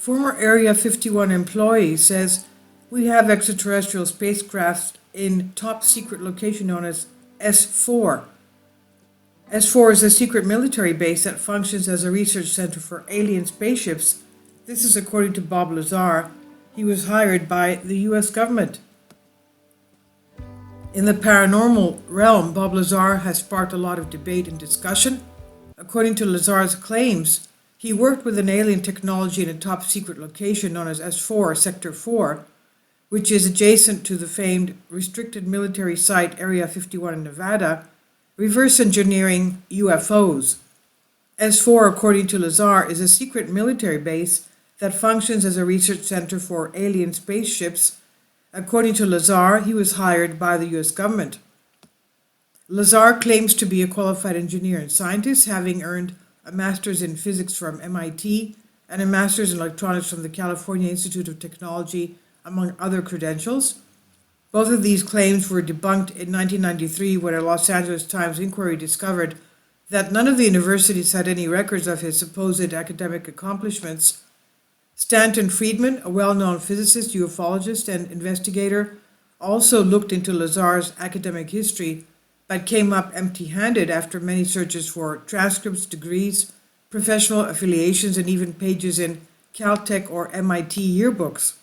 Former Area 51 employee says, "We have extraterrestrial spacecrafts in top secret location known as S4. S4 is a secret military base that functions as a research center for alien spaceships. This is according to Bob Lazar. He was hired by the US government." In the paranormal realm, Bob Lazar has sparked a lot of debate and discussion. According to Lazar's claims, he worked with an alien technology in a top secret location known as S4, Sector 4, which is adjacent to the famed restricted military site Area 51 in Nevada, reverse engineering UFOs. S4, according to Lazar, is a secret military base that functions as a research center for alien spaceships. According to Lazar, he was hired by the US government. Lazar claims to be a qualified engineer and scientist, having earned a master's in physics from MIT and a master's in electronics from the California Institute of Technology, among other credentials. Both of these claims were debunked in 1993 when a Los Angeles Times inquiry discovered that none of the universities had any records of his supposed academic accomplishments. Stanton Friedman, a well-known physicist, ufologist, and investigator, also looked into Lazar's academic history, but came up empty-handed after many searches for transcripts, degrees, professional affiliations, and even pages in Caltech or MIT yearbooks.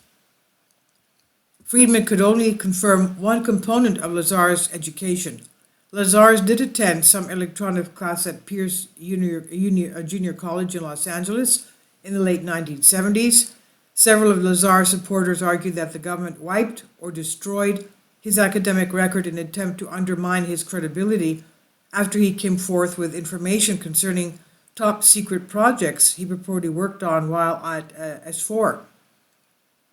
Friedman could only confirm one component of Lazar's education. Lazar did attend some electronics class at Pierce Junior College in Los Angeles in the late 1970s. Several of Lazar's supporters argued that the government wiped or destroyed his academic record in an attempt to undermine his credibility after he came forth with information concerning top secret projects he purportedly worked on while at S4.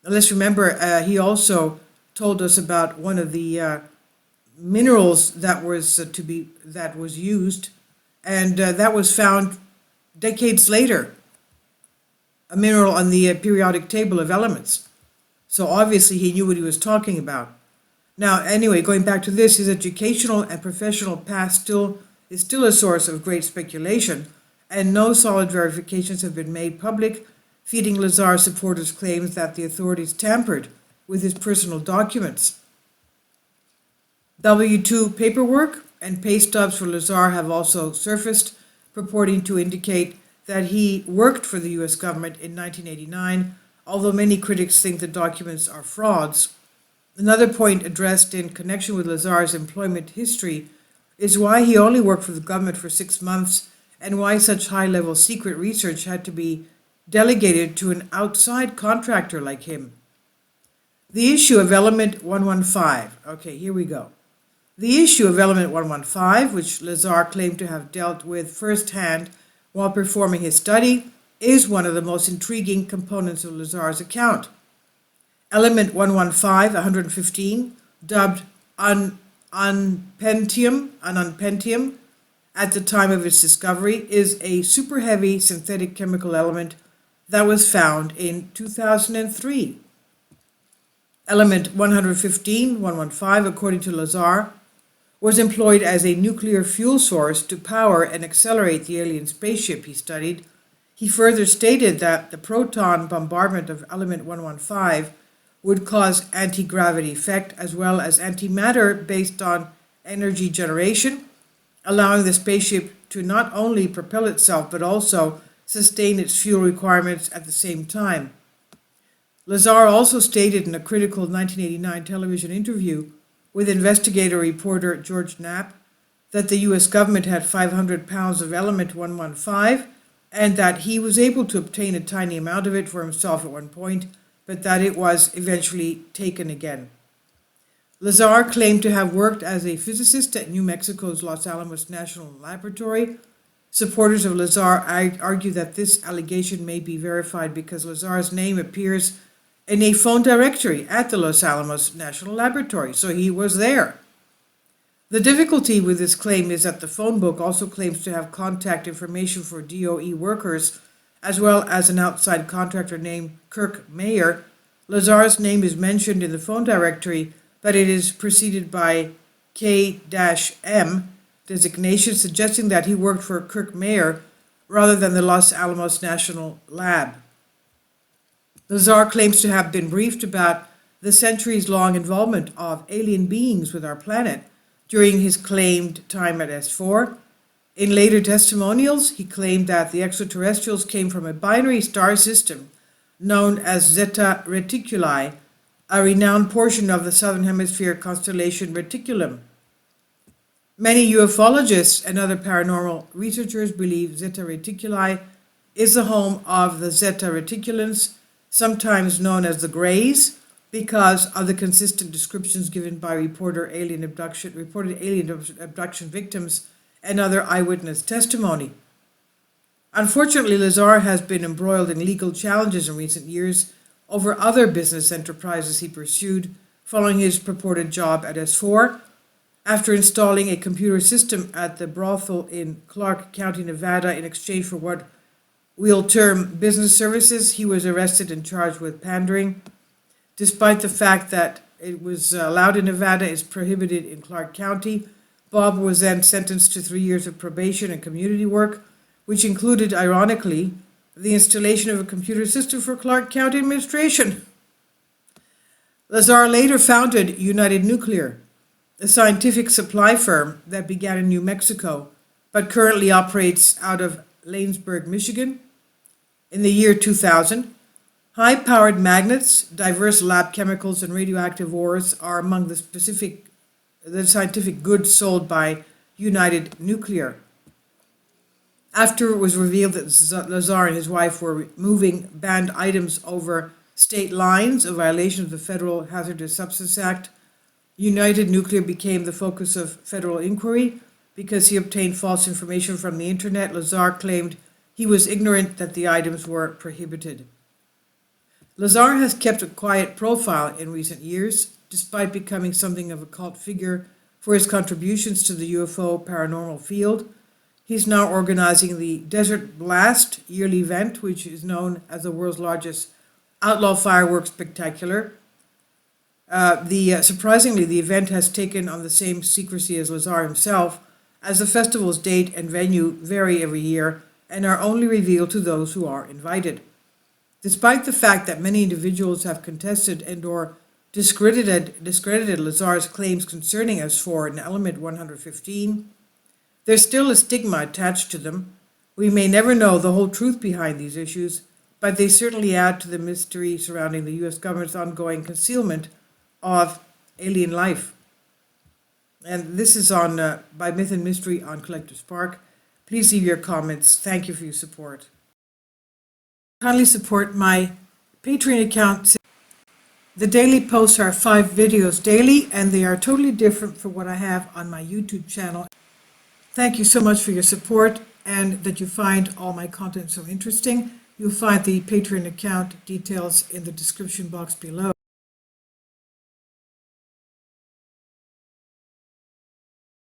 Now let's remember, he also told us about one of the minerals that was used, and that was found decades later, a mineral on the periodic table of elements. So obviously he knew what he was talking about. Now, anyway, going back to this, his educational and professional past is still a source of great speculation, and no solid verifications have been made public, feeding Lazar's supporters' claims that the authorities tampered with his personal documents. W-2 paperwork and pay stubs for Lazar have also surfaced, purporting to indicate that he worked for the US government in 1989, although many critics think the documents are frauds. Another point addressed in connection with Lazar's employment history is why he only worked for the government for 6 months and why such high-level secret research had to be delegated to an outside contractor like him. The issue of Element 115. Okay, here we go. The issue of Element 115, which Lazar claimed to have dealt with firsthand while performing his study, is one of the most intriguing components of Lazar's account. Element 115, dubbed unpentium, at the time of its discovery, is a super heavy synthetic chemical element that was found in 2003. Element 115, according to Lazar, was employed as a nuclear fuel source to power and accelerate the alien spaceship he studied. He further stated that the proton bombardment of element 115 would cause anti-gravity effect as well as antimatter based on energy generation, allowing the spaceship to not only propel itself but also sustain its fuel requirements at the same time. Lazar also stated in a critical 1989 television interview with investigator reporter George Knapp that the US government had 500 pounds of element 115 and that he was able to obtain a tiny amount of it for himself at one point, but that it was eventually taken again. Lazar claimed to have worked as a physicist at New Mexico's Los Alamos National Laboratory. Supporters of Lazar argue that this allegation may be verified because Lazar's name appears in a phone directory at the Los Alamos National Laboratory, so he was there. The difficulty with this claim is that the phone book also claims to have contact information for DOE workers, as well as an outside contractor named Kirk Mayer. Lazar's name is mentioned in the phone directory, but it is preceded by K-M designation, suggesting that he worked for Kirk Mayer rather than the Los Alamos National Lab. Lazar claims to have been briefed about the centuries-long involvement of alien beings with our planet during his claimed time at S4. In later testimonials, he claimed that the extraterrestrials came from a binary star system known as Zeta Reticuli, a renowned portion of the Southern Hemisphere constellation Reticulum. Many ufologists and other paranormal researchers believe Zeta Reticuli is the home of the Zeta Reticulans, sometimes known as the Greys, because of the consistent descriptions given by reported alien abduction victims and other eyewitness testimony. Unfortunately, Lazar has been embroiled in legal challenges in recent years over other business enterprises he pursued following his purported job at S4. After installing a computer system at the brothel in Clark County, Nevada, in exchange for what we'll term business services, he was arrested and charged with pandering. Despite the fact that it was allowed in Nevada, it's prohibited in Clark County, Bob was then sentenced to 3 years of probation and community work, which included, ironically, the installation of a computer system for Clark County administration. Lazar later founded United Nuclear, a scientific supply firm that began in New Mexico, but currently operates out of Lanesburg, Michigan. In the year 2000, high-powered magnets, diverse lab chemicals, and radioactive ores are among the scientific goods sold by United Nuclear. After it was revealed that Lazar and his wife were moving banned items over state lines, a violation of the Federal Hazardous Substance Act, United Nuclear became the focus of federal inquiry. Because he obtained false information from the internet, Lazar claimed he was ignorant that the items were prohibited. Lazar has kept a quiet profile in recent years, despite becoming something of a cult figure for his contributions to the UFO paranormal field. He's now organizing the Desert Blast yearly event, which is known as the world's largest outlaw fireworks spectacular. Surprisingly, the event has taken on the same secrecy as Lazar himself, as the festival's date and venue vary every year and are only revealed to those who are invited. Despite the fact that many individuals have contested and or discredited Lazar's claims concerning S4 and element 115, there's still a stigma attached to them. We may never know the whole truth behind these issues, but they certainly add to the mystery surrounding the U.S. government's ongoing concealment of alien life. And this is on by Myth and Mystery on Collective Spark. Please leave your comments. Thank you for your support. Kindly support my Patreon account. The daily posts are 5 videos daily, and they are totally different from what I have on my YouTube channel. Thank you so much for your support and that you find all my content so interesting. You'll find the Patreon account details in the description box below.